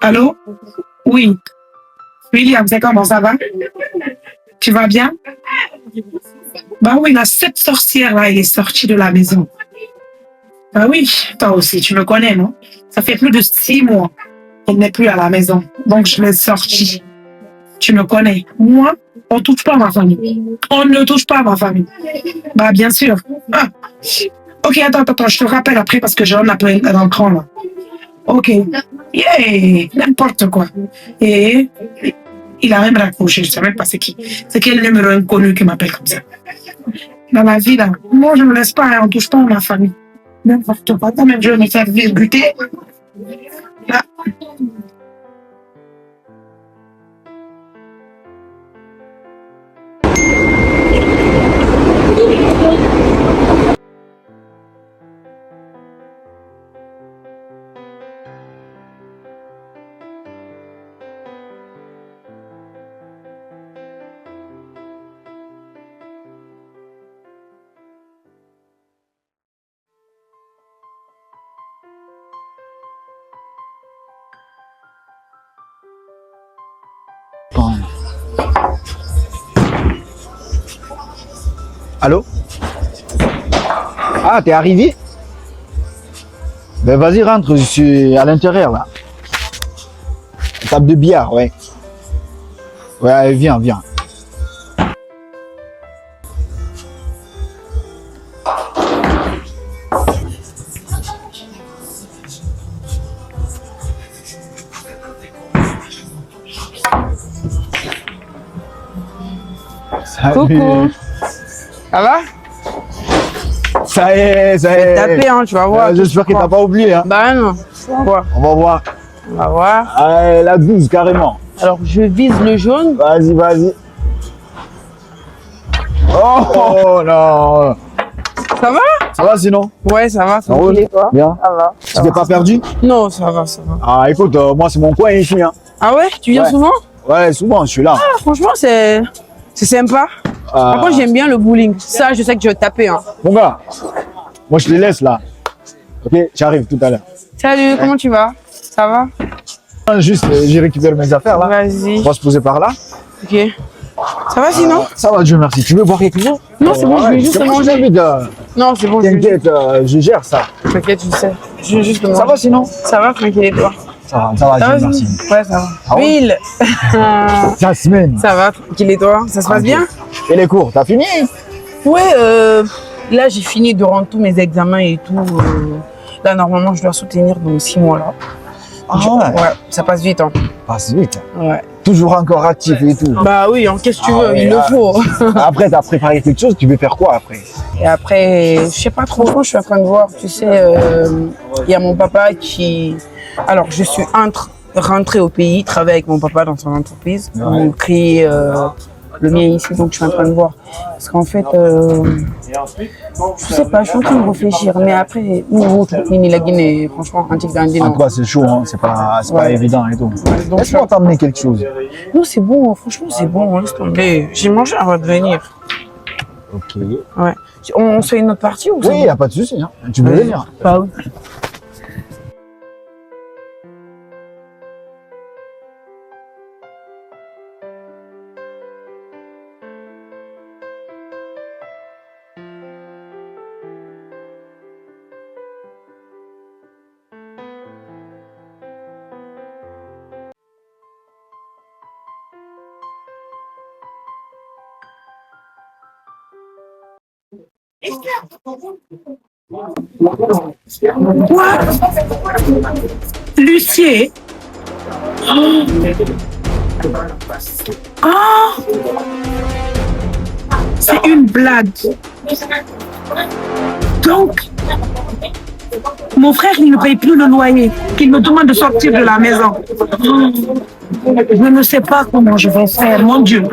Allô? Oui. William, c'est comment ça va? Tu vas bien? Bah oui, la cette sorcière là, elle est sortie de la maison. Bah oui, toi aussi, tu me connais, non? Ça fait plus de 6 mois qu'elle n'est plus à la maison. Donc je l'ai sortie. Tu me connais. Moi, on touche pas à ma famille. On ne touche pas à ma famille. Bah bien sûr. Ah. Ok, attends, je te rappelle après parce que j'ai un appel à l'entrant là. Ok. Yeah, n'importe quoi. Et il a même raccroché, je ne sais même pas c'est qui. C'est quel numéro inconnu qui m'appelle comme ça. Dans la vie, là, moi, je ne me laisse pas, hein, on ne touche pas à ma famille. N'importe quoi. Toi, même, je vais me faire buter. Là. Allô? Ah, t'es arrivé? Ben vas-y, rentre, je suis à l'intérieur là. Table de billard, ouais. Ouais, allez, viens, viens. Salut. Coucou. Ça va? Ça y est, ça y est. Tapé, hein, tu vas voir. J'espère que t'as pas oublié. Hein. Bah non. On va voir. On va voir. On va voir. Allez, la 12, carrément. Alors, je vise le jaune. Vas-y, vas-y. Oh non. Ça va? Ça va sinon? Ouais, ça va. Ça roule. et toi? Bien. Ça va. Tu t'es pas perdu? Non, ça va, ça va. Ah écoute, moi c'est mon coin ici. Hein. Ah ouais? Tu viens Ouais. souvent? Ouais, souvent je suis là. Ah, franchement, c'est sympa. Par contre, j'aime bien le bowling. Ça, je sais que je vais taper. Hein. Mon gars, moi je te laisse là. Ok, j'arrive tout à l'heure. Salut, comment tu vas? Ça va? Juste, j'ai récupéré mes affaires là. Vas-y. On va se poser par là. Ok. Ça va sinon? Ça va, Dieu merci. Tu veux boire quelque chose? Non, c'est bon, je vais juste c'est bon, manger. je t'invite, Non, c'est bon, je vais T'inquiète, je gère ça. T'inquiète, je sais. Je vais juste manger. Ça va sinon? Ça va, tranquille-toi. Ça va, Ça va, Dieu merci. Ouais, ça va. Ah ouais? Will. Jasmine. Ça va, tranquille et toi? Ça se passe bien? Et les cours, t'as fini? Ouais, là j'ai fini de rendre tous mes examens et tout. Là normalement je dois soutenir dans 6 mois là. Ah ouais. Ouais, ça passe vite hein. Passe vite. Ouais. Toujours encore actif et tout. Bah oui, hein, qu'est-ce que tu Ah veux, ouais, il le faut. Après, t'as préparé quelque chose, tu veux faire quoi après? Et après, je sais pas trop, franchement, je suis en train de voir, tu sais, il y a mon papa qui... Alors, je suis rentrée au pays, travailler avec mon papa dans son entreprise, Ouais. pour créer le mien ici, donc je suis en train de voir. Parce qu'en fait, je sais pas, je suis en train de réfléchir, mais après, ni la Guinée, franchement, antique Gandhi, En non. tout cas, c'est chaud, hein. C'est pas Ouais. évident et tout. Donc, Laisse-moi t'emmener quelque chose. non, c'est bon, franchement, c'est bon, laisse tomber. J'ai mangé avant de venir. Ok. Ouais. On se fait une autre partie ou c'est Oui, bon? y a pas de souci. Hein. Tu peux venir. Bah oui. Quoi? Lucier? Ah! C'est une blague. Donc, mon frère, il ne paye plus le loyer, qu'il me demande de sortir de la maison. Je ne sais pas comment je vais faire, mon Dieu.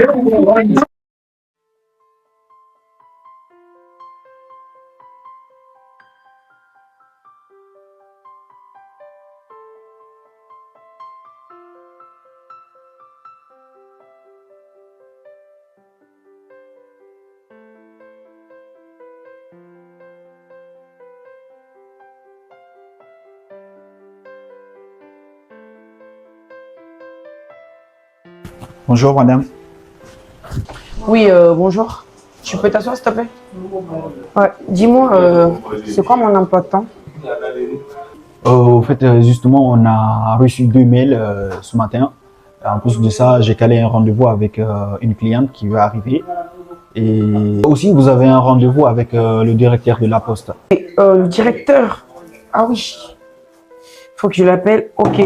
Bonjour, madame. Oui, bonjour. Tu peux t'asseoir, s'il te plaît? Ouais, dis-moi, c'est quoi mon emploi de temps? Au fait, justement, on a reçu 2 mails ce matin. En plus de ça, j'ai calé un rendez-vous avec une cliente qui va arriver. Et aussi, vous avez un rendez-vous avec le directeur de la poste. Le directeur? Ah oui. Faut que je l'appelle. Ok.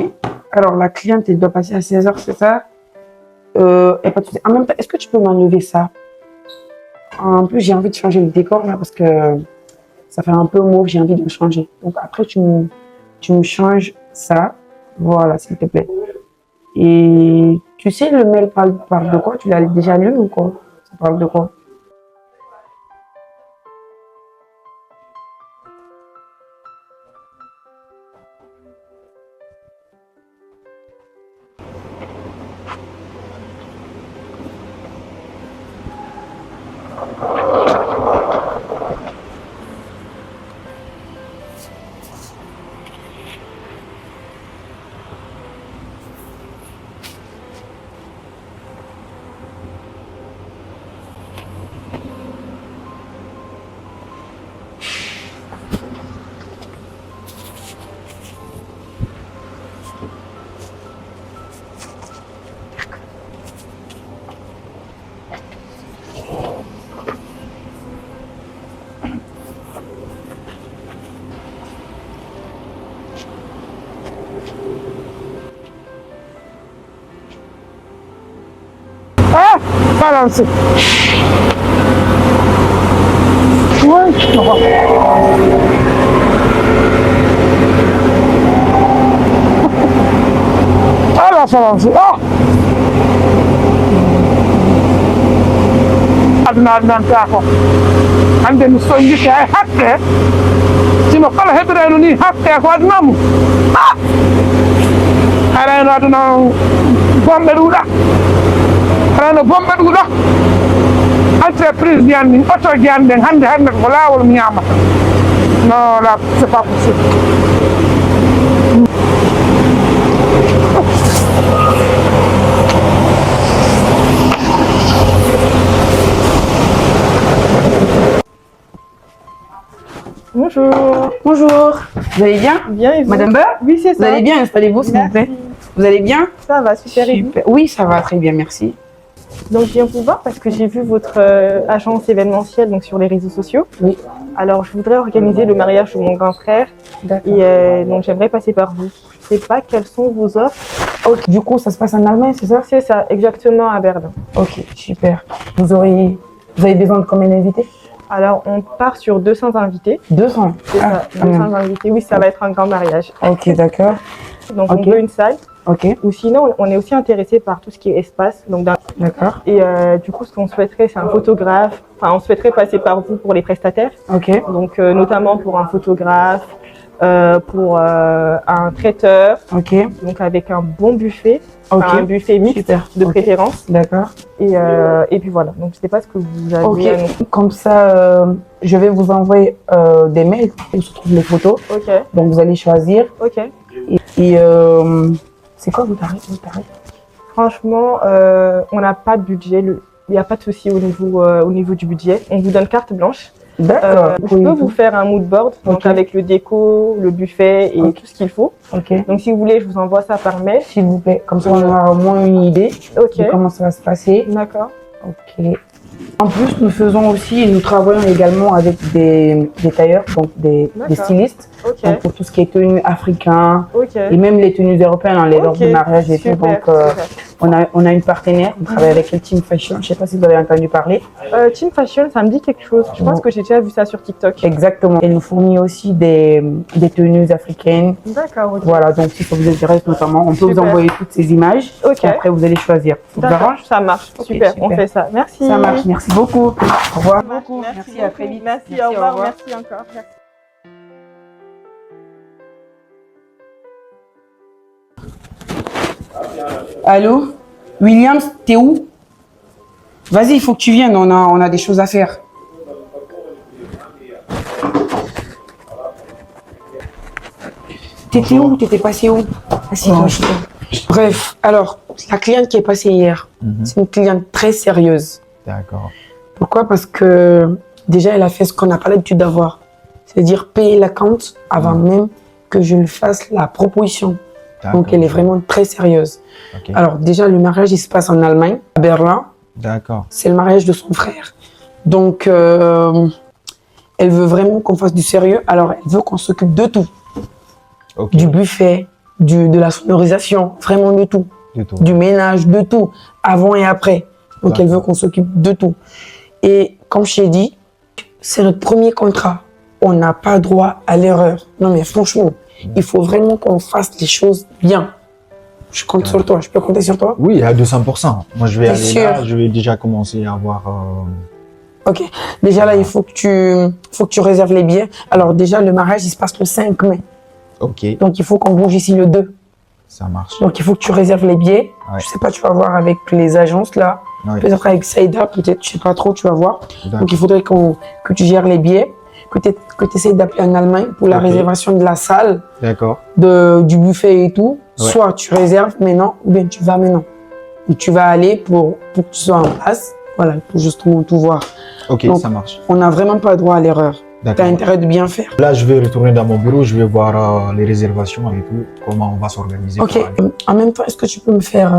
Alors, la cliente, elle doit passer à 16h, c'est ça? Et pas de souci. En même temps, est-ce que tu peux m'enlever ça? En plus, j'ai envie de changer le décor là parce que ça fait un peu mauve, j'ai envie de le changer. Donc après, tu me changes ça. Voilà, s'il te plaît. Et tu sais, le mail parle de quoi? Tu l'as déjà lu ou quoi? Ça parle de quoi? Ah! Balance! Alors, ça balance! Ah! aduna tako hande mi soñjiti hay hakke sino kala heɓireno ni hakke ko adunamu harayno aduna bomɓe ɗuuɗa harayno bomɓe ɗuuɗa entreprise ndiyan min auto ji an ɗen hande ko laawol mi ñamata non là c'est pas possible. Bonjour. Bonjour. Vous allez bien? Bien et vous? Madame Beur? Oui, c'est ça. Vous allez bien? Installez-vous, s'il vous plaît. Vous allez bien? Ça va, super. Et vous? Super. Oui, ça va très bien, merci. Donc, je viens vous voir parce que j'ai vu votre agence événementielle donc, sur les réseaux sociaux. Oui. Alors, je voudrais organiser le mariage de mon grand frère. D'accord. Et donc, j'aimerais passer par vous. Je ne sais pas quelles sont vos offres. Ok. Du coup, ça se passe en Allemagne, c'est ça? C'est ça, exactement à Berlin. Ok, super. Vous avez besoin de combien d'invités? Alors, on part sur 200 invités. 200? C'est ça, 200 invités. Oui, ça va être un grand mariage. Ok, d'accord. Donc, Ok. on veut une salle. Ok, Ou sinon, on est aussi intéressé par tout ce qui est espace. Donc, d'accord. et du coup, ce qu'on souhaiterait, c'est un photographe. Enfin, on souhaiterait passer par vous pour les prestataires. Ok, Donc, notamment pour un photographe, pour un traiteur, ok, donc avec un bon buffet, ok. un buffet mixte Super. de Ok. préférence. D'accord. Et puis voilà. Donc, je ne sais pas ce que vous avez. Ok, à nous- comme ça, je vais vous envoyer des mails où se trouvent les photos. Ok, Donc, vous allez choisir. ok. Et c'est quoi vos tarifs? Franchement, on n'a pas de budget. Il n'y a pas de souci au niveau du budget. On vous donne carte blanche. D'accord. Je peux vous faire un mood board donc Ok. avec le déco, le buffet et Ok. tout ce qu'il faut. Ok, Donc, si vous voulez, je vous envoie ça par mail. s'il vous plaît. Comme ça, on aura au moins une idée Ok, de comment ça va se passer. d'accord. Ok. En plus, nous faisons aussi, nous travaillons également avec des tailleurs, donc des D'accord. stylistes, Ok, donc pour tout ce qui est tenues africaines ok. et même les tenues européennes, hein, les robes de mariage et super, tout. Donc, super. on a une partenaire, on travaille avec le Team Fashion. Je ne sais pas si vous avez entendu parler. Team Fashion, ça me dit quelque chose. Je pense que j'ai déjà vu ça sur TikTok. Exactement. Elle nous fournit aussi des tenues africaines. D'accord, ok. Voilà, donc si ça vous intéresse notamment, on peut vous Super. envoyer toutes ces images. Ok. Et après, vous allez choisir. Ça vous D'accord, arrange? ça marche. Ok, Super, on super. fait ça. Merci. Ça marche. Merci beaucoup. Au revoir. Merci, à très vite. Merci, au revoir. Merci encore. Merci. Allô? Williams, t'es où? Vas-y, il faut que tu viennes, on a des choses à faire. T'étais où? T'étais passé où? Assis-toi. Bref, alors, la cliente qui est passée hier, c'est une cliente très sérieuse. D'accord. Pourquoi? Parce que déjà, elle a fait ce qu'on n'a pas l'habitude d'avoir. C'est-à-dire payer la compte avant même que je lui fasse la proposition. Donc, elle est vraiment très sérieuse. Okay. Alors, déjà, le mariage, il se passe en Allemagne, à Berlin. D'accord. C'est le mariage de son frère. Donc, elle veut vraiment qu'on fasse du sérieux. Alors, elle veut qu'on s'occupe de tout. Okay. Du buffet, de la sonorisation, vraiment de tout. Du ménage, de tout, avant et après. Donc, elle veut qu'on s'occupe de tout. Et comme je t'ai dit, c'est notre premier contrat. On n'a pas droit à l'erreur. Non, mais franchement, il faut vraiment qu'on fasse les choses bien. Je compte sur toi. Je peux compter sur toi? Oui, à 200%. Moi, je vais aller sûr? là. Je vais déjà commencer à voir... Ok. Déjà, là, il faut que tu réserves les billets. Alors, déjà, le mariage, il se passe le 5 mai. Ok. Donc, il faut qu'on bouge ici le 2. Ça marche. Donc, il faut que tu réserves les billets. Ouais. Je sais pas, tu vas voir avec les agences, là. Ouais. Peut-être avec Saïda, peut-être, je sais pas trop, tu vas voir. D'accord. Donc, il faudrait que tu gères les billets, que tu essaies d'appeler en Allemagne pour la réservation de la salle, d'accord, du buffet et tout. Ouais. Soit tu réserves maintenant, ou bien tu vas maintenant. Ou tu vas aller pour que tu sois en place, voilà, pour justement tout voir. Ok, Donc, ça marche. on n'a vraiment pas droit à l'erreur. Tu as D'accord. intérêt de bien faire. Là, je vais retourner dans mon bureau, je vais voir les réservations et tout, comment on va s'organiser. Ok, en même temps, est-ce que tu peux me faire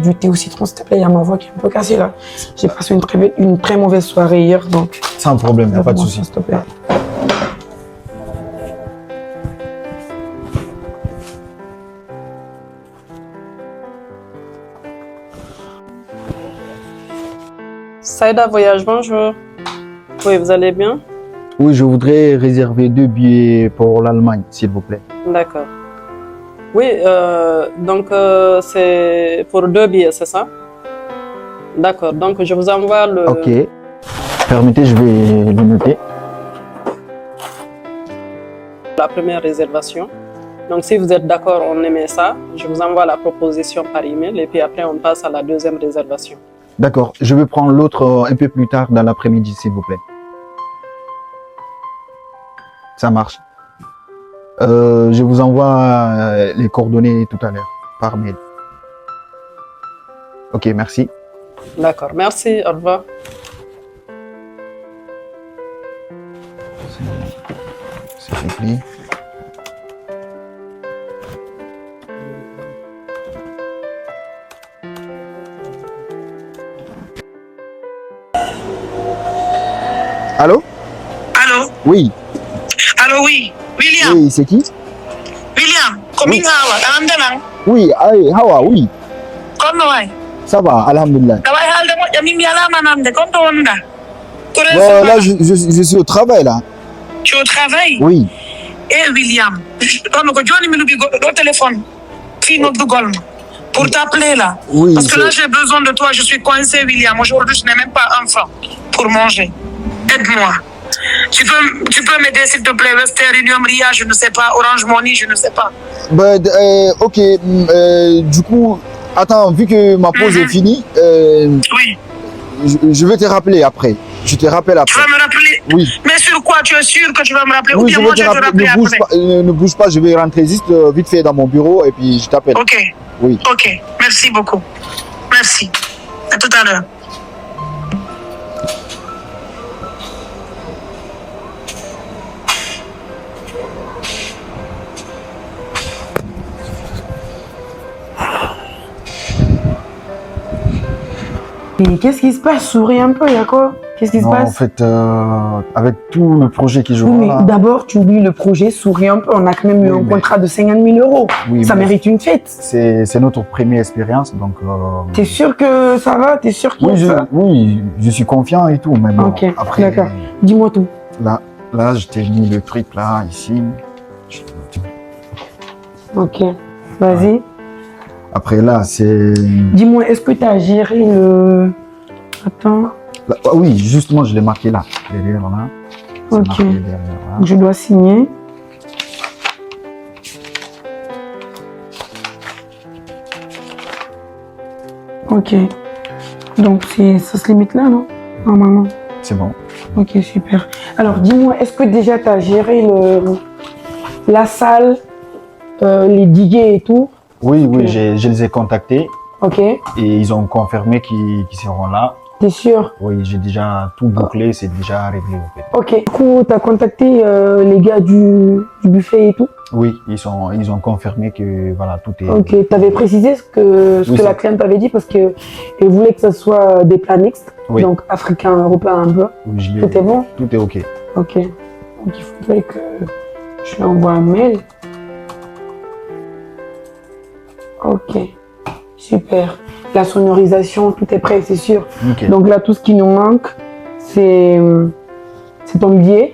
du thé au citron, s'il te plaît? Il y a ma voix qui est un peu cassée là. J'ai passé une très mauvaise soirée hier, donc... Sans problème, il n'y a pas de souci. S'il te plaît. Saïda Voyage, bonjour. Oui, vous allez bien? Oui, je voudrais réserver 2 billets pour l'Allemagne, s'il vous plaît. D'accord. Oui, donc c'est pour 2 billets, c'est ça? D'accord, donc je vous envoie le... Ok. Permettez, je vais le noter. La première réservation. Donc si vous êtes d'accord, on émet ça. Je vous envoie la proposition par email et puis après on passe à la deuxième réservation. D'accord, je vais prendre l'autre un peu plus tard dans l'après-midi, s'il vous plaît. Ça marche. Je vous envoie les coordonnées tout à l'heure, par mail. Ok, merci. D'accord, merci, au revoir. C'est compris. Allô? Allô? Oui. Allô, oui. William. Oui, c'est qui? William, comment va? Oui, Hawa, oui. Comment va? Ça va, alhamdulillah. Bon, là, je suis au travail, là. Tu es au travail? Oui. Eh, William, au téléphone. Pour t'appeler là. Oui, parce que là, j'ai besoin de toi. Je suis coincé, William. Aujourd'hui, je n'ai même pas un franc pour manger. Aide-moi. Tu peux m'aider, s'il te plaît, Western Union, Ria, je ne sais pas, Orange Money, je ne sais pas. Bah, ok, du coup, attends, vu que ma pause est finie, oui. Je vais te rappeler après. Je te rappelle après. Tu vas me rappeler? Oui. Mais sur quoi? Tu es sûr que tu vas me rappeler? Oui, ou bien moi, je vais te rappeler ne bouge après? pas, ne bouge pas, je vais rentrer juste vite fait dans mon bureau et puis je t'appelle. Ok. Oui. Ok, merci beaucoup. Merci. À tout à l'heure. Et qu'est-ce qui se passe? Souris un peu, il y a quoi? Qu'est-ce qui se Non, passe? en fait, avec tout le projet qui joue Oui, mais là... d'abord, tu oublies le projet, souris un peu. On a quand même eu Oui, un mais- contrat de 50 000 euros. Oui, Ça mais mérite une fête. c'est notre première expérience, donc... T'es sûr que ça va? T'es sûr qu'il y a ça? oui, je suis confiant et tout, mais bon, Ok, après... d'accord. Dis-moi tout. Là, je t'ai mis le truc là, ici. Ok, vas-y. Après là, c'est... Dis-moi, est-ce que tu as géré le... Attends, Là, ah oui, justement, je l'ai marqué là, derrière là. C'est Ok. marqué derrière, là. je dois signer. Ok. Donc, ça se limite là, non? Normalement. C'est bon. Ok, super. Alors, dis-moi, est-ce que déjà tu as géré la salle, les diguets et tout? Oui, Ok. je les ai contactés. Ok. Et ils ont confirmé qu'ils seront là. T'es sûr? Oui, j'ai déjà tout bouclé, c'est déjà réglé en fait. Ok. Du coup, t'as contacté les gars du buffet et tout? Oui, ils ont confirmé que voilà, tout est... Ok. T'avais précisé ce que Oui, la c'est- cliente avait dit parce que elle voulait que ce soit des plats mixtes, Oui. donc africain, européen un peu. Oui, je l'ai- Tout est bon? Tout est ok. Ok. Donc il faudrait que je lui envoie un mail. Ok. Super. La sonorisation, tout est prêt, c'est sûr. Nickel. Donc là, tout ce qui nous manque, c'est ton billet.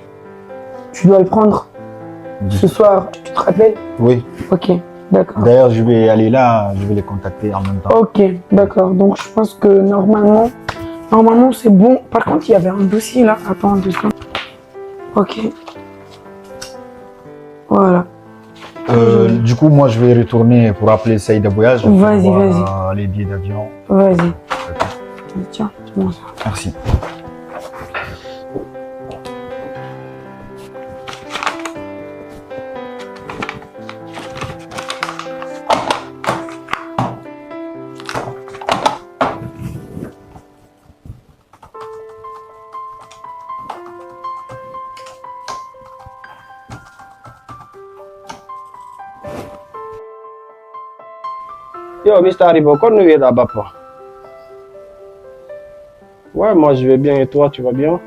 Tu dois le prendre ce soir. Tu te rappelles? Oui. Ok, d'accord. D'ailleurs, je vais aller là, je vais les contacter en même temps. Ok, d'accord. Donc je pense que normalement c'est bon. Par contre, il y avait un dossier là. Attends 2 secondes. Ok. Voilà. Du coup, moi, je vais retourner pour appeler Saïd Voyage. pour Vas-y, voir, les billets d'avion. Vas-y. Tiens, tu m'en sers. Merci. Yo, Mr. Haribo, quand nous est là-bas, pas? Ouais, moi je vais bien et toi, tu vas bien?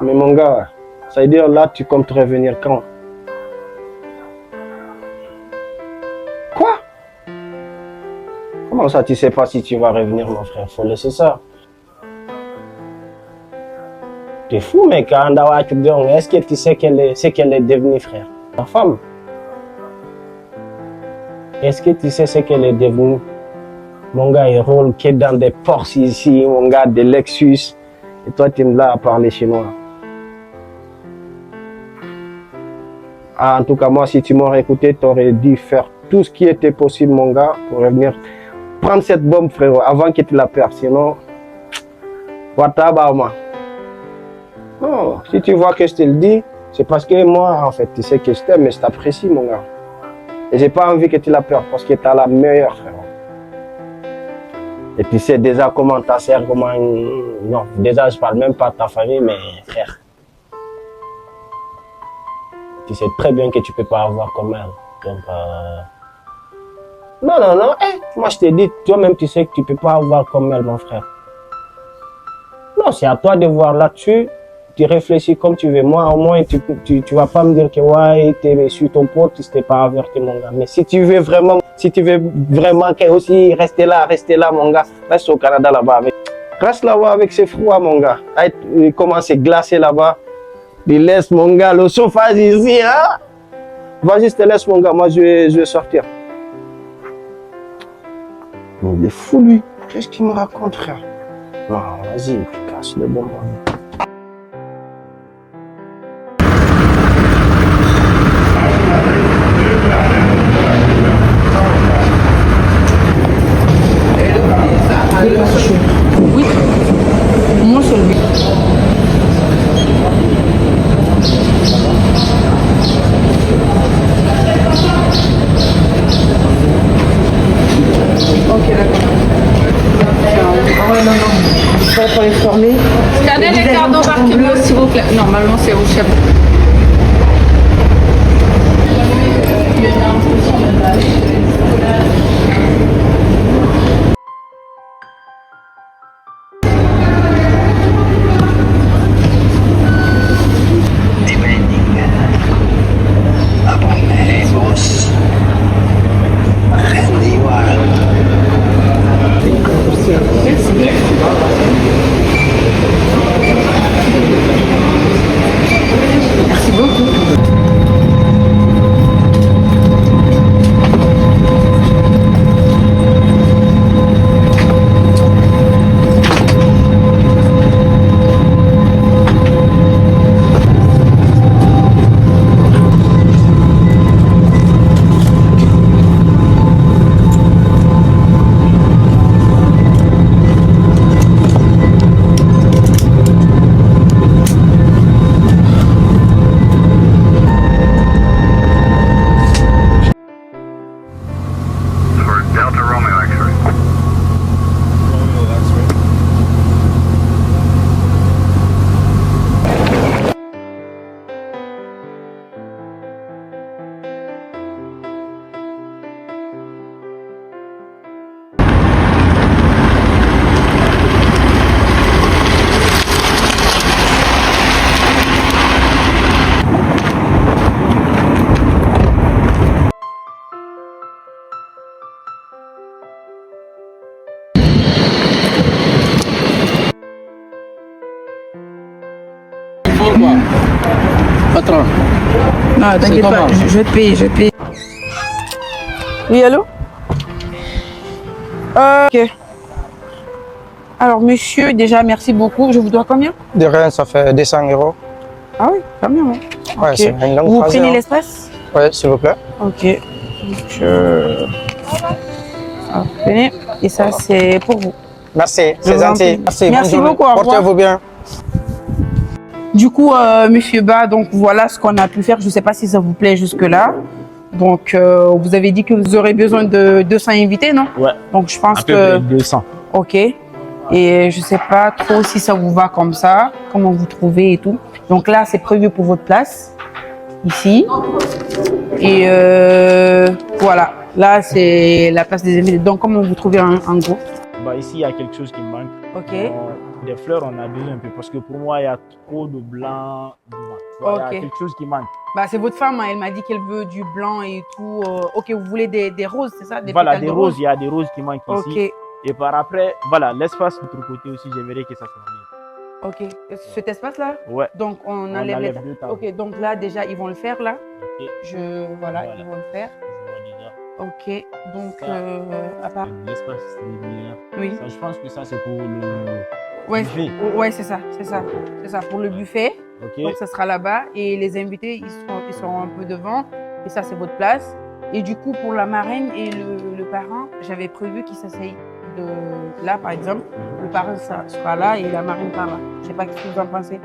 Mais mon gars, ça veut dire là, tu comptes revenir quand? Quoi? Comment ça, tu sais pas si tu vas revenir, mon frère? Faut laisser ça. T'es fou, mec, Andawa Chubdong. Est-ce que tu sais ce qu'elle est devenue, frère? Ta femme? Est-ce que tu sais ce qu'elle est devenue? Mon gars, il roule que dans des Porsche ici, mon gars, des Lexus. Et toi, tu es là à parler chinois. Ah, en tout cas, moi, si tu m'aurais écouté, tu aurais dû faire tout ce qui était possible, mon gars, pour revenir prendre cette bombe, frérot, avant que tu la perds. Sinon, Watabama. Non, si tu vois que je te le dis, c'est parce que moi, en fait, tu sais que je t'aime, mais je t'apprécie, mon gars. Et j'ai pas envie que tu la perds parce que tu as la meilleure, frère. Et tu sais déjà comment ta sœur, comment... Non, déjà, je parle même pas de ta famille, mais frère. Tu sais très bien que tu peux pas avoir comme elle. Donc, non, non, non. Moi, je t'ai dit, toi-même, tu sais que tu peux pas avoir comme elle, mon frère. Non, c'est à toi de voir là-dessus. Tu réfléchis comme tu veux. Moi, au moins, tu vas pas me dire que ouais, tu suis ton pote, tu t'es pas averti, mon gars. Mais si tu veux vraiment que aussi rester là, mon gars, reste au Canada là-bas. Reste là-bas avec ses froids, mon gars. Il commence à glacer là-bas. Il laisse, mon gars, le chauffage ici, hein. Vas-y, je te laisse, mon gars. Moi, je vais sortir. Mais il est fou, lui. Qu'est-ce qu'il me raconte, frère? Non, vas-y, casse le bonbon. Oui, moi c'est lui. Ok, d'accord. Ah ouais, non, non. Ça pour les former. Scannez les cartes d'embarquement, s'il vous plaît. Normalement, c'est au chef. Merci beaucoup. Patron, Non, t'inquiète pas, comment? je vais te payer, je vais te payer. Oui, allô? Ok. Alors, monsieur, déjà, merci beaucoup. Je vous dois combien? De rien, ça fait 200 €. Ah oui, quand même. Hein. Ouais, Ok. c'est une longue Vous trajet, prenez hein. l'espace? Ouais, s'il vous plaît. Ok. Donc, alors, prenez. Et ça, c'est pour vous. Merci, Je c'est vous en gentil. prie. Merci, Merci bonne journée. beaucoup, au revoir. Portez-vous bien. Du coup, monsieur Ba, donc voilà ce qu'on a pu faire. Je ne sais pas si ça vous plaît jusque-là. Donc, vous avez dit que vous aurez besoin de 200 invités, non? Ouais. Donc, je pense À peu que... près 200. Ok. Et je ne sais pas trop si ça vous va comme ça, comment vous trouvez et tout. Donc là, c'est prévu pour votre place, ici. Et voilà. Là, c'est la place des invités. Donc, comment vous trouvez en gros? Bah, ici, il y a quelque chose qui me manque. Ok. Des fleurs, on a besoin un peu parce que pour moi, il y a trop de blanc devant. Tu vois, il y a Ok. quelque chose qui manque. Bah, c'est votre femme, hein, elle m'a dit qu'elle veut du blanc et tout. Ok, vous voulez des roses, c'est ça? Des Voilà, pétales des de roses, il y a des roses qui manquent Ok, ici. Et par après, voilà, l'espace de l'autre côté aussi, j'aimerais que ça soit libre. ok. Cet espace-là? Ouais. Donc, on On enlève les enlève deux tables. Ok, donc là, déjà, ils vont le faire, là. Ok. Voilà, Voilà. ils vont le faire. Je vois déjà. Ok, donc, Ça. à part... L'espace derrière. Oui. Ça, je pense que ça, c'est pour le Ouais, buffet. ouais, c'est ça, c'est ça. C'est ça, pour le buffet. Ok. Donc, ça sera là-bas. Et les invités, ils seront un peu devant. Et ça, c'est votre place. Et du coup, pour la marraine et le parrain, j'avais prévu qu'ils s'asseyent là, par exemple. Le parrain sera là et la marraine par là. Je sais pas ce que vous en pensez.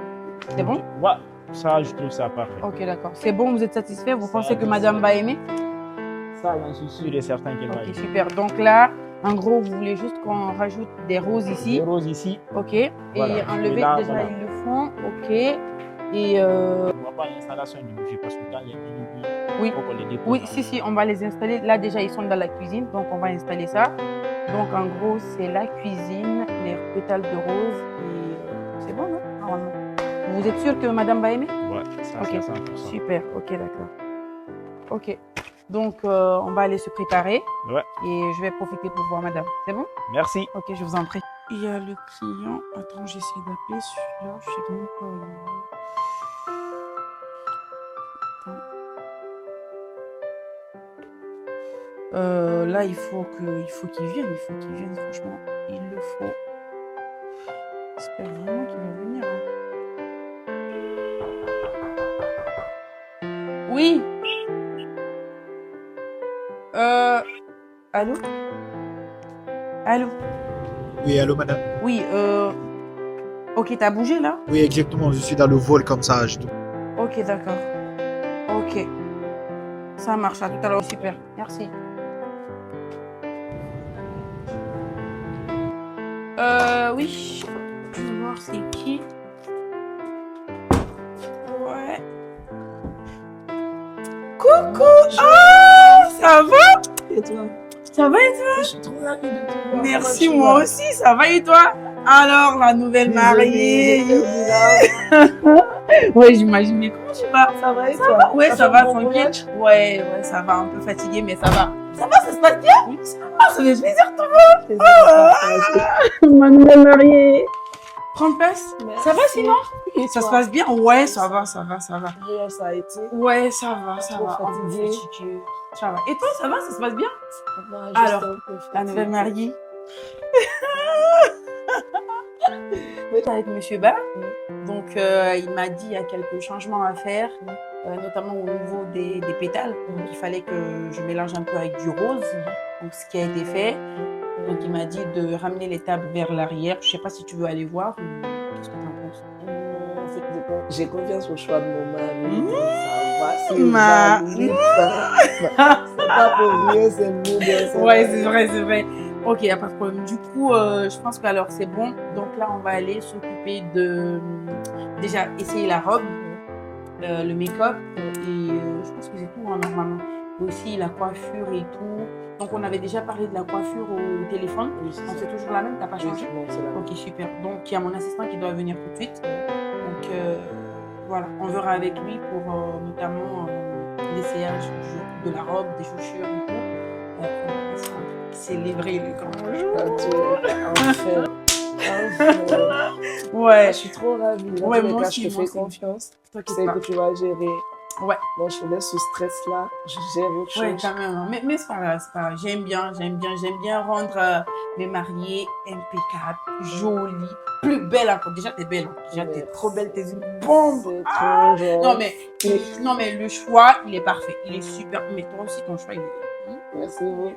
C'est bon? Ouais, ça, je trouve ça parfait. Ok, d'accord. C'est bon, vous êtes satisfait? Vous Ça, pensez que oui, madame c'est- va aimer? Ça, j'en suis sûr et certain qu'elle va Ok, aimer. super. Donc là, en gros, vous voulez juste qu'on rajoute des roses ici. Des roses ici. Ok. Et Voilà. enlever, Et là, déjà, voilà. ils le font. Ok. Et On voit pas l'installation du buffet parce que quand il y a des buffets, oui. il faut qu'on les dépose. Oui, là. si, on va les installer. Là, déjà, ils sont dans la cuisine, donc on va installer ça. Donc, en gros, c'est la cuisine, les pétales de rose. Et c'est bon, non? Normalement. Vous êtes sûr que madame va aimer? Ouais, ça, Ok, c'est 100%. super. Ok, d'accord. Ok. Donc, on va aller se préparer. Ouais, Et je vais profiter pour voir madame. C'est bon? merci. Ok, je vous en prie. Il y a le client. Attends, j'essaie d'appeler celui-là. Je sais même pas. Là, il faut qu'il vienne. Il faut qu'il vienne, franchement. Il le faut. J'espère vraiment qu'il va venir. Hein. Oui. Allô? Allô? Oui, allô madame. Oui, ok, t'as bougé là? Oui, exactement, je suis dans le vol comme ça. Ok, d'accord. Ok. Ça marche, à tout à l'heure. Super, merci. Oui. Je vais voir c'est qui. Ouais. Coucou! Ah! Ça va? Et toi? Ça va et toi? Je suis trop ravie de te voir. Merci, Comment tu moi vas? aussi, ça va et toi? Alors, la nouvelle Désolée, mariée. j'étais au bilan. Ouais, j'imagine, mais comment tu vas? Ça va et Ça toi? va? Ouais, T'as ça fait va, un bon tranquille. voyage? Ouais, ça va, un peu fatigué, mais ça va. Ça va, ça se passe bien? Oui, ça va. Ah, ça fait plaisir de te voir. Plaisir de partager. Ma nouvelle mariée. Prends place. Merci. Ça va sinon? Et Ça toi? se passe bien? Ouais, ça va, ça va, ça va. Le voyage, ça a été. Ouais, ça va, ça Trop va. Un peu fatiguée. fatigué. Ça va. Et toi, ça va? Ça se passe bien? Non, juste Alors, un peu la fatiguée. nouvelle mariée. Avec Monsieur Ba. Donc, il m'a dit qu'il y a quelques changements à faire, notamment au niveau des pétales. Donc, il fallait que je mélange un peu avec du rose. Donc, ce qui a été fait. Donc, il m'a dit de ramener les tables vers l'arrière. Je ne sais pas si tu veux aller voir ou qu'est-ce que tu en penses? En fait, j'ai confiance au choix de mon mari. Donc ça va, c'est Ma- valide. C'est pas pour rien, c'est nous. Ouais, c'est vrai, c'est vrai. Ok, il n'y a pas de problème. Du coup, je pense que alors c'est bon. Donc là, on va aller s'occuper de déjà essayer la robe, le make-up et je pense que c'est tout hein, normalement. Et aussi la coiffure et tout. Donc on avait déjà parlé de la coiffure au téléphone. Oui, c'est Donc ça. c'est toujours la même, t'as pas Oui, changé? non, c'est la même. Ok, super. Donc il y a mon assistant qui doit venir tout de suite. Donc voilà, on verra avec lui pour notamment l'essayage de la robe, des chaussures et tout. Et après, on va célébrer le grand jour. Enfin. Ouais. Je suis trop ravie. Dans Ouais, tous les moi cas, aussi, je te moi fais aussi. confiance. T'inquiète C'est pas. que tu vas gérer. Ouais. Moi, je te laisse ce stress-là. Je gère autre chose. Ouais, quand même. Hein. Mais c'est pas grave, c'est pas grave. J'aime bien rendre mes mariés impeccables, jolies, plus belles encore. Déjà, t'es belle. Hein. Déjà, t'es trop belle, t'es une bombe. C'est Ah! trop genre. Non, mais le choix, il est parfait. Il est super. Mais toi aussi, ton choix, il est. Merci beaucoup.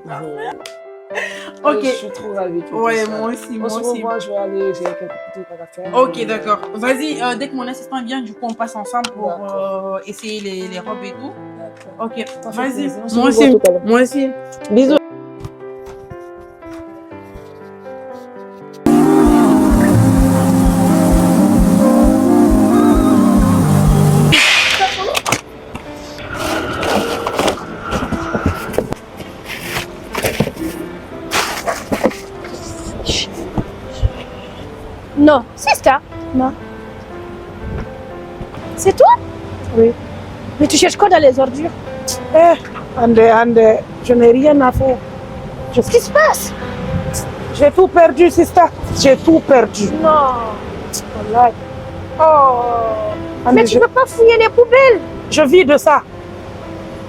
Ok. Je suis trop ravie. que tu Ouais, sois là. moi aussi, On moi se aussi. revoit, je vais aller, j'ai quelques trucs à faire. Ok, d'accord. Vas-y, dès que mon assistant vient, du coup, on passe ensemble pour essayer les robes et tout. Ok, vas-y. Moi aussi. Moi aussi. Bisous. Non, sister. Non. C'est toi? Oui. Mais tu cherches quoi dans les ordures? Ande, je n'ai rien à faire. Qu'est-ce qui se passe? J'ai tout perdu, sister. J'ai tout perdu. Non. Wallahi. Oh. Mais tu ne peux pas fouiller les poubelles. Je vis de ça.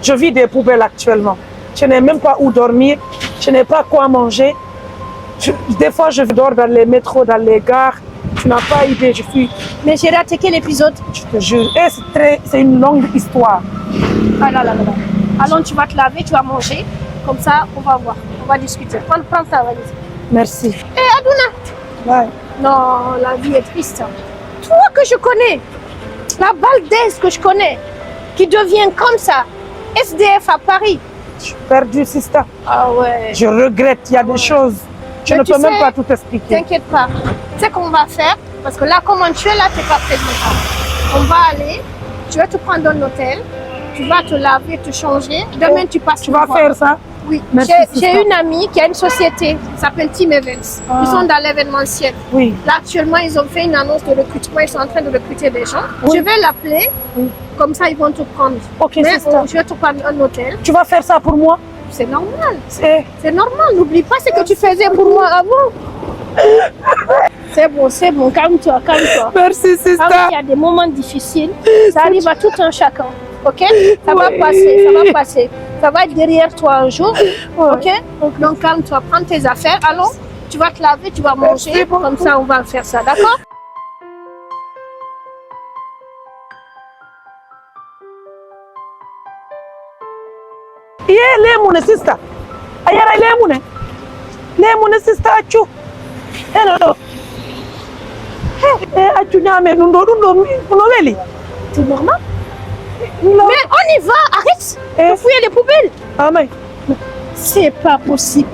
Je vis des poubelles actuellement. Je n'ai même pas où dormir. Je n'ai pas quoi manger. Des fois, je dors dans les métros, dans les gares. Tu n'as pas idée, je suis... Mais j'ai raté quel épisode? Je te jure. C'est une longue histoire. Ah là là là là. Alors tu vas te laver, tu vas manger. Comme ça, on va voir. On va discuter. Prends ta valise. Merci. Adouna. Ouais. Non, la vie est triste. Toi que je connais, la baldaise que je connais, qui devient comme ça, SDF à Paris. Je suis perdue, sister. Ah ouais. Je regrette, il y a des choses. Je Mais ne tu peux même sais, pas tout expliquer. T'inquiète pas. Tu sais qu'on va faire, parce que là, comment tu es là, tu n'es pas présentable. On va aller, tu vas te prendre dans l'hôtel, tu vas te laver, te changer. Demain, tu passes. Tu vas faire ça? Oui. Merci, J'ai une amie qui a une société qui s'appelle Team Events. Ils sont dans l'événementiel. Oui. Là, actuellement, ils ont fait une annonce de recrutement. Ils sont en train de recruter des gens. Oui. Je vais l'appeler. Oui. Comme ça, ils vont te prendre. Ok, Mais c'est ça. je vais te prendre un hôtel. Tu vas faire ça pour moi? C'est normal. C'est normal. N'oublie pas ce que tu faisais pour moi avant. C'est bon. Calme-toi. Merci, sister. Il y a des moments difficiles. Ça arrive à tout un chacun. Ok? Ça va passer. Ça va être derrière toi un jour. Ok? Donc calme-toi. Prends tes affaires. Allons. Tu vas te laver, tu vas manger. Comme ça, on va faire ça. D'accord? Lemune, sister. Ayara lemune. Lemune, sister, achu. Hello. Achu nyame nundo weli. C'est normal. Mais on y va, arrête de fouiller les poubelles. Ah mais. C'est pas possible.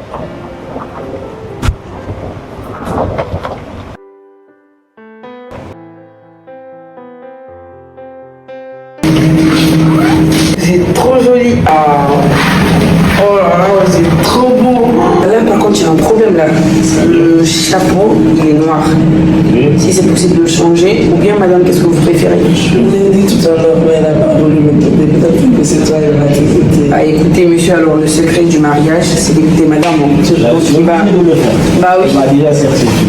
C'est trop joli. Oh là là, c'est trop beau. Là, par contre, il y a un problème là. Le chapeau, il est noir. Si c'est possible de le changer, ou bien madame, qu'est-ce que vous préférez? Je vous l'ai dit tout à l'heure, mais elle a pas voulu me tomber. Peut-être que c'est toi, elle va t'écouter. Ah, écoutez, monsieur, alors le secret du mariage, c'est d'écouter madame. Donc, il va. Bah oui.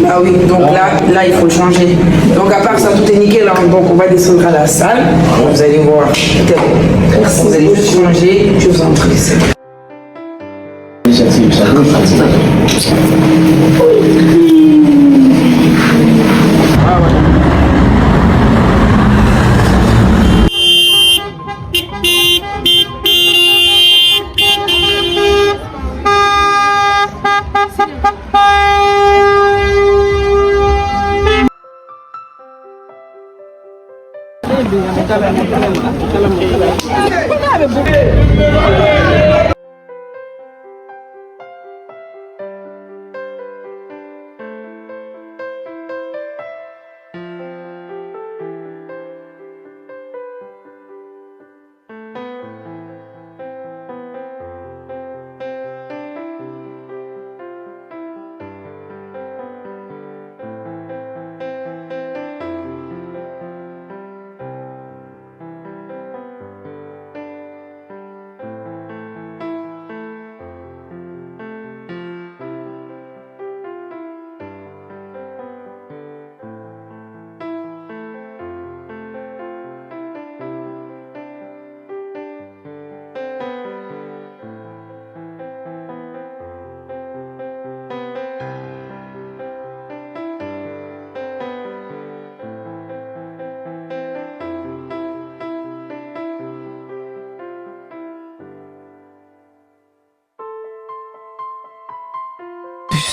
Bah oui, donc là, il faut le changer. Donc, à part ça, tout est nickel. Hein. Donc, on va descendre à la salle. Vous allez voir. Vous allez juste changer. Je vous en prie.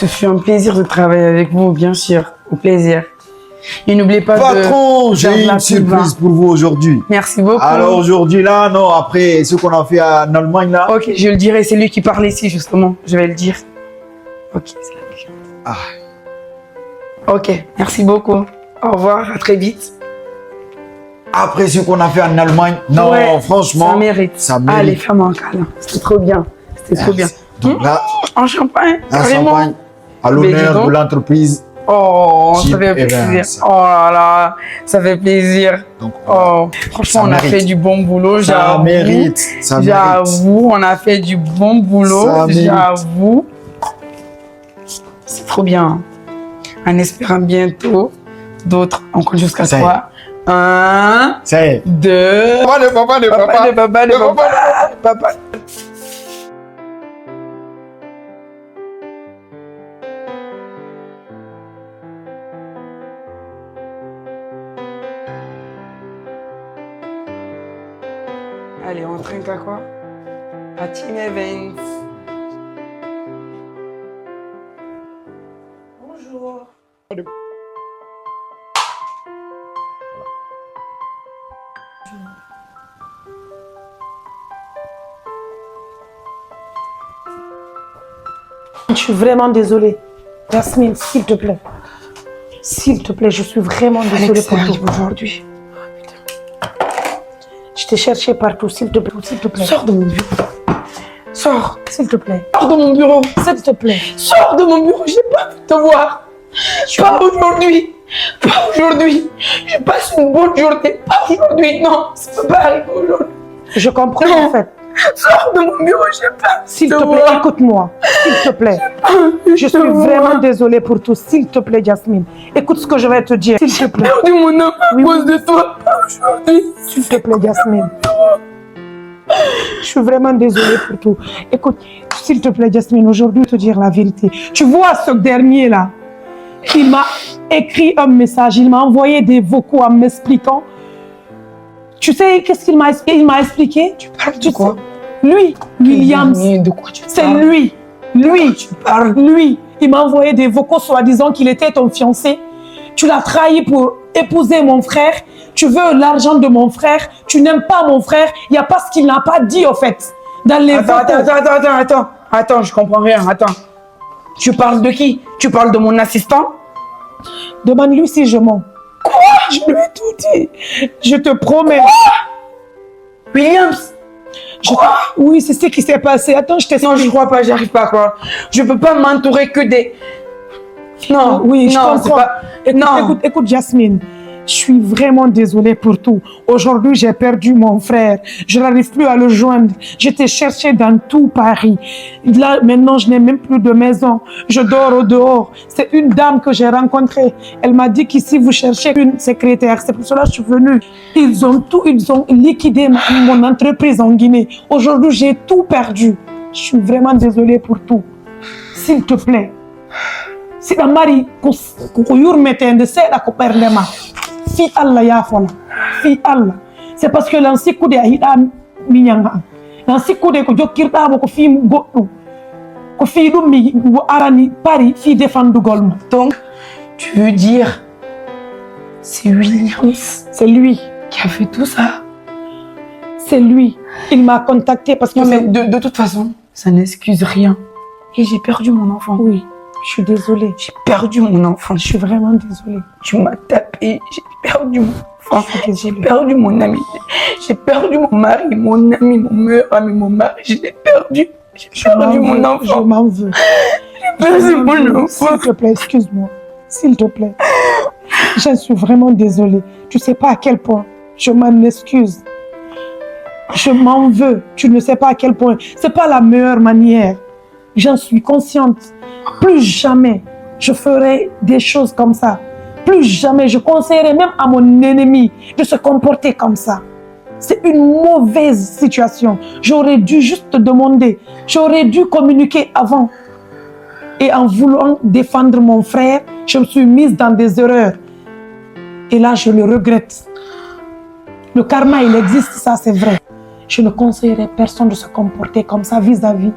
Ce fut un plaisir de travailler avec vous, bien sûr. Au plaisir. Et n'oubliez pas Patron, j'ai une surprise pour vous aujourd'hui. Merci beaucoup. Alors aujourd'hui, là, non, après ce qu'on a fait en Allemagne, là. Ok, je le dirai. C'est lui qui parle ici, justement. Je vais le dire. Ok, c'est la cliente. Ok, merci beaucoup. Au revoir, à très vite. Après ce qu'on a fait en Allemagne, non, Ouais, franchement, ça mérite. ça mérite. Allez, fais-moi un câlin. C'était trop bien. C'était trop bien. Donc là, En champagne, un carrément. champagne à Mais dis l'honneur donc. de l'entreprise. Oh, Chip ça fait Evans. plaisir. Oh là là, ça fait plaisir. Donc, Oh, franchement, ça on a mérite. fait du bon boulot. Ça j'avoue. mérite. Ça mérite. J'avoue, on a fait du bon boulot. Ça mérite. J'avoue. C'est trop bien. En espérant bientôt d'autres. On compte jusqu'à Ça y est. 3. 1, Ça y est. 2. Papa, le papa, le papa. Le papa, le Le papa. Papa. Allez, on trinque à quoi? À Team Evans. Bonjour. Je suis vraiment désolée. Yasmine, s'il te plaît. S'il te plaît, je suis vraiment désolée pour tout. Aujourd'hui. Je t'ai cherché partout, s'il te plaît, s'il te plaît. Sors de mon bureau. Sors. S'il te plaît. Sors de mon bureau. S'il te plaît. Sors de mon bureau. J'ai pas envie de te voir. Pas aujourd'hui. Pas aujourd'hui. Je passe une bonne journée. Pas aujourd'hui. Non, ça peut pas arriver aujourd'hui. Je comprends Non. en fait. Sors de mon bureau. J'ai pas. S'il te plaît, écoute-moi. S'il te plaît. Je suis vraiment désolée pour tout. S'il te plaît, Yasmine. Écoute ce que je vais te dire. S'il te plaît. Perdu mon âme à cause de toi. Pas aujourd'hui. S'il te plaît, Yasmine. Je suis vraiment désolée pour tout. Écoute, s'il te plaît, Yasmine, aujourd'hui, te dire la vérité. Tu vois ce dernier-là, il m'a écrit un message, il m'a envoyé des vocaux en m'expliquant. Tu sais qu'est-ce qu'il m'a expliqué? Il m'a expliqué. Tu parles de quoi? Lui, Williams, De quoi tu c'est parles? lui. Lui, Tu parles. lui, il m'a envoyé des vocaux soi-disant qu'il était ton fiancé. Tu l'as trahi pour épouser mon frère. Tu veux l'argent de mon frère. Tu n'aimes pas mon frère. Il n'y a pas ce qu'il n'a pas dit, au fait. Dans les Attends. Attends, je comprends rien. Attends. Tu parles de qui? Tu parles de mon assistant? Demande-lui si je mens. Quoi? Je lui ai tout dit. Je te promets. Williams? Oui, c'est ce qui s'est passé. Attends, je t'explique. Non, je crois pas, j'arrive pas à croire. Je peux pas m'entourer que des... Non, Oui, je non, c'est comprends. pas... Non. Écoute, Yasmine. Je suis vraiment désolée pour tout. Aujourd'hui, j'ai perdu mon frère. Je n'arrive plus à le joindre. Je t'ai cherché dans tout Paris. Là, maintenant, je n'ai même plus de maison. Je dors au dehors. C'est une dame que j'ai rencontrée. Elle m'a dit qu'ici, vous cherchez une secrétaire. C'est pour cela que je suis venue. Ils ont liquidé mon entreprise en Guinée. Aujourd'hui, j'ai tout perdu. Je suis vraiment désolée pour tout. S'il te plaît. Si la mari de fi Allah ya fona fi Allah c'est parce que l'ancien coup de ahida minyanga l'ancien coup de ko jokirda ko fi goddu ko fi dum mi arani Paris fi défendre golma. Donc, tu veux dire, c'est Williams, c'est lui qui a fait tout ça? C'est lui. Il m'a contacté parce que Non, mais de toute façon, ça n'excuse rien. Et j'ai perdu mon enfant. Oui, je suis désolée. J'ai perdu mon enfant. Je suis vraiment désolée. Tu m'as tapé, j'ai perdu mon enfant, j'ai perdu mon ami, j'ai perdu mon mari, mon ami, mon meilleur ami, mon mari, je l'ai perdu. J'ai perdu mon enfant. Je m'en veux. J'ai perdu mon enfant. S'il te plaît, excuse-moi. S'il te plaît. Je suis vraiment désolée. Tu sais pas à quel point. Je m'en excuse. Je m'en veux. Tu ne sais pas à quel point. C'est pas la meilleure manière. J'en suis consciente. Plus jamais je ferai des choses comme ça. Plus jamais je conseillerai même à mon ennemi de se comporter comme ça. C'est une mauvaise situation. J'aurais dû juste te demander. J'aurais dû communiquer avant. Et en voulant défendre mon frère, je me suis mise dans des erreurs. Et là, je le regrette. Le karma, il existe, ça c'est vrai. Je ne conseillerais personne de se comporter comme ça vis-à-vis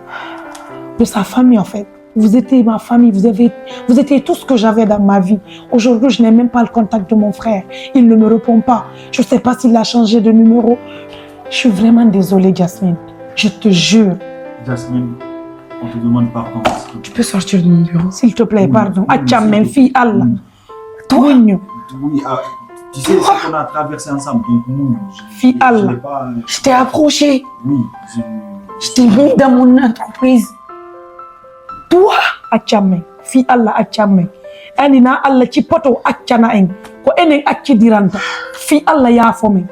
de sa famille en fait. Vous étiez ma famille, vous étiez tout ce que j'avais dans ma vie. Aujourd'hui, je n'ai même pas le contact de mon frère. Il ne me répond pas. Je ne sais pas s'il a changé de numéro. Je suis vraiment désolée, Jasmine. Je te jure. Jasmine, on te demande pardon. Tu peux sortir de mon bureau? S'il te plaît, Oui, pardon. oui, Acham, fille, Allah. Toi? Oui, oui, tu sais ce qu'on a traversé ensemble. Donc, nous, fille, Allah. Je t'ai approché. Oui, je t'ai mis dans mon entreprise. Toi? Acham, fille, Allah, Acham. Anina, Allah, ci poto, achana, en. Ko enen, achi diranta. Fille, Allah, ya fome.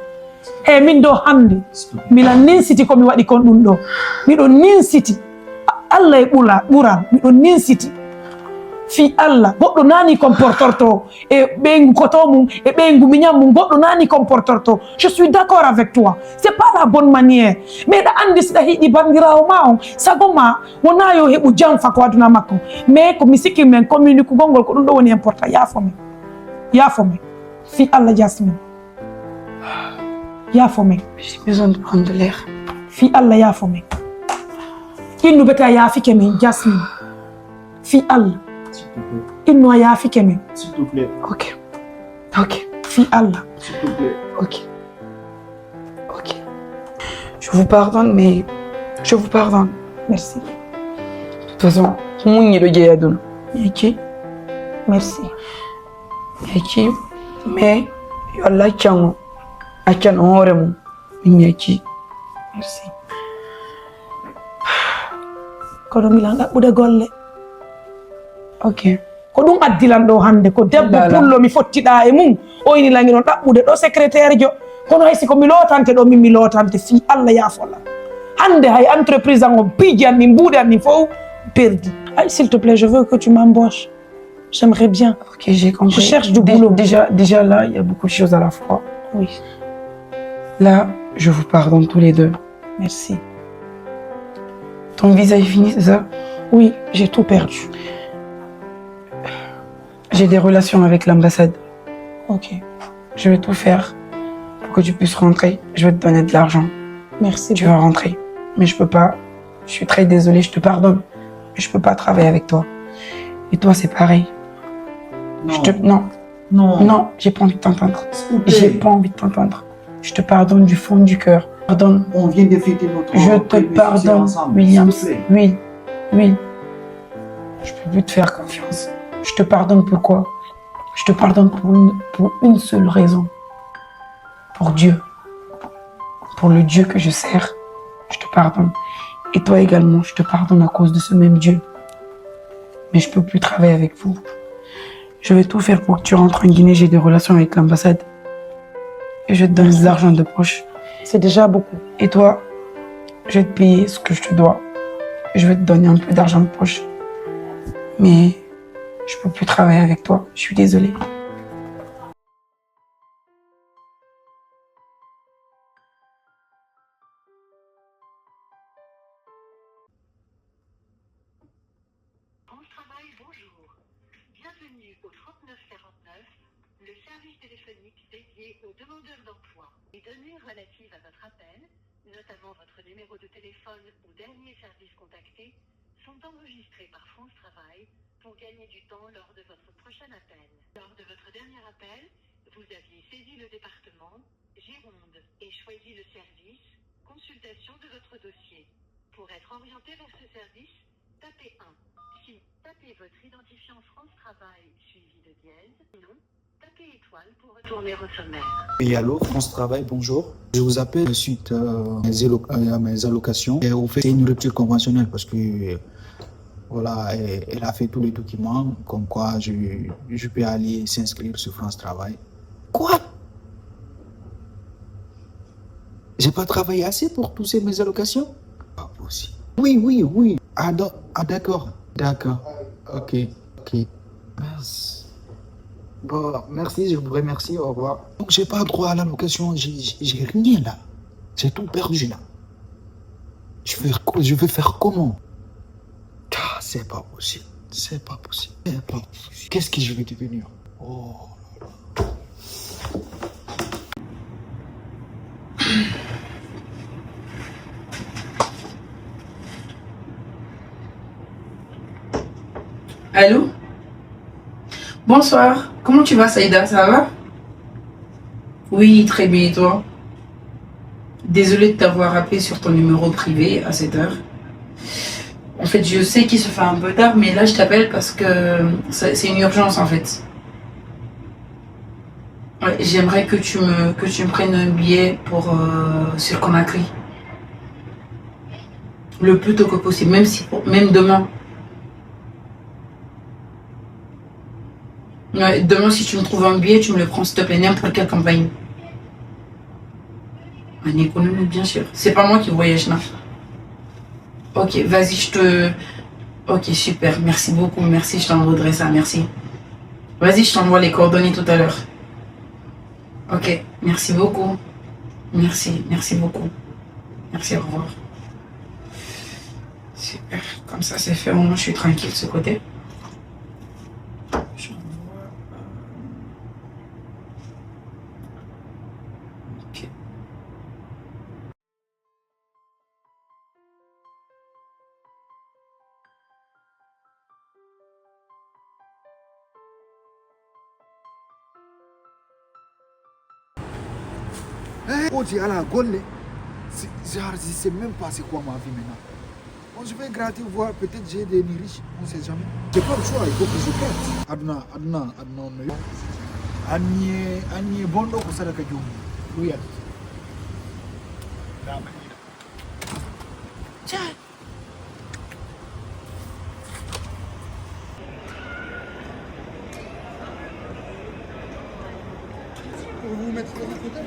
E min do hande mila nin siti ko mi waɗi kon ɗum ɗo miɗo nin siti Allah e ɓuran miɗo nin siti fi Allah goɗɗo nani comportorto e ɓe koto mum e ɓe gumiñam mum goɗɗo nani comportorto. Je suis d'accord avec toi, c'est pas la bonne manière. Mais ɗa andi siɗa hiɗi bandirawo ma on sago ma wona yo heɓu janfa ko aduna makko, mais ko mi sikki men communique gongol ko ɗum ɗo woni important. Yafomi fi Allah. Jasmine, Yafome. J'ai besoin de prendre de l'air. Fi Allah Yafome. Il nous beta Yafi Keme, Jasmine. Fi Allah. S'il te plaît. Il nous a Yafi Keme. S'il te plaît. Ok. Fi Allah. S'il te plaît. Ok. Je vous pardonne, mais je vous pardonne. Merci. De toute façon, Mouni le Gayadon. Ok. Merci. Ok. Mais, Allah Tchango. Akan oremo mimyaki. Merci. Kono milanga ɓude golle. Ok. Ko ɗum addilan ɗo hande ko debbo pullo mi fottiɗa e mum o ini langi non ɗaɓɓude ɗo secrétaire jo kono haysi ko mi lotante ɗo min mi lotante fi Allah yafola. Hande hay entreprise an o piiji an min mbuuɗe an ni fof perdi. Ay, s'il te plaît, je veux que tu m'embauches. J'aimerais bien. Ok, j'ai compris. Je cherche du boulot. Déjà là, il y a beaucoup de choses à la fois. Oui. Là, je vous pardonne tous les deux. Merci. Ton visa est fini, c'est ça? Oui, j'ai tout perdu. J'ai des relations avec l'ambassade. Ok. Je vais tout faire pour que tu puisses rentrer. Je vais te donner de l'argent. Merci. Tu vas rentrer. Mais je peux pas. Je suis très désolée, je te pardonne. Mais je peux pas travailler avec toi. Et toi, c'est pareil. Non. Non, j'ai pas envie de t'entendre. J'ai pas envie de t'entendre. Je te pardonne du fond du cœur. Pardonne. On vient de fêter notre... Je te pardonne, Williams. Oui. Je peux plus te faire confiance. Je te pardonne pourquoi? Je te pardonne pour une seule raison. Pour Dieu. Pour le Dieu que je sers. Je te pardonne. Et toi également, je te pardonne à cause de ce même Dieu. Mais je peux plus travailler avec vous. Je vais tout faire pour que tu rentres en Guinée. J'ai des relations avec l'ambassade. Et je te donne de l'argent de poche. C'est déjà beaucoup. Et toi, je vais te payer ce que je te dois. Je vais te donner un peu d'argent de poche. Mais je peux plus travailler avec toi. Je suis désolée. Bienvenue au 3949, le service téléphonique dédié aux demandeurs d'emploi. Les données relatives à votre appel, notamment votre numéro de téléphone ou dernier service contacté, sont enregistrées par France Travail pour gagner du temps lors de votre prochain appel. Lors de votre dernier appel, vous aviez saisi le département, Gironde, et choisi le service, consultation de votre dossier. Pour être orienté vers ce service, tapez 1. Si, tapez votre identifiant France Travail suivi de dièse. Non, tapez étoile pour retourner au sommaire. Et allô, France Travail, bonjour. Je vous appelle suite à mes allocations. Et au fait, c'est une rupture conventionnelle parce que voilà, elle a fait tous les documents comme quoi je peux aller s'inscrire sur France Travail. Quoi? J'ai pas travaillé assez pour toucher mes allocations? Pas possible. Oui. Ah d'accord. Ok. Merci. Bon, merci, je vous remercie, au revoir. Donc j'ai pas droit à l'allocation, j'ai rien là. J'ai tout perdu là. Je vais faire comment? Ah, c'est pas possible. Qu'est-ce que je vais devenir? Oh là là. Allô? Bonsoir. Comment tu vas, Saïda? Ça va? Oui, très bien. Et toi? Désolée de t'avoir appelé sur ton numéro privé à cette heure. En fait, je sais qu'il se fait un peu tard, mais là, je t'appelle parce que c'est une urgence, en fait. Ouais, j'aimerais que tu me prennes un billet pour sur Conakry. Le plus tôt que possible, même demain. Ouais, demain, si tu me trouves un billet, tu me le prends, s'il te plaît, n'importe quelle campagne. Un économie, bien sûr. C'est pas moi qui voyage, là. Ok, vas-y, Ok, super, merci beaucoup, merci, je t'envoierai ça, merci. Vas-y, je t'envoie les coordonnées tout à l'heure. Ok, merci beaucoup. Merci beaucoup. Merci, au revoir. Super, comme ça c'est fait, au moins je suis tranquille de ce côté. Ok. Oh, tu es à la Gaule. Je ne sais même pas c'est quoi ma vie maintenant. Bon, je vais gratter, voir, peut-être j'ai des riches, on ne sait jamais. Je n'ai pas le choix, il faut que je perde. Adna, Annie, bondo, ko sadaka jom. Oui, tiens. Pour vous mettre de côté.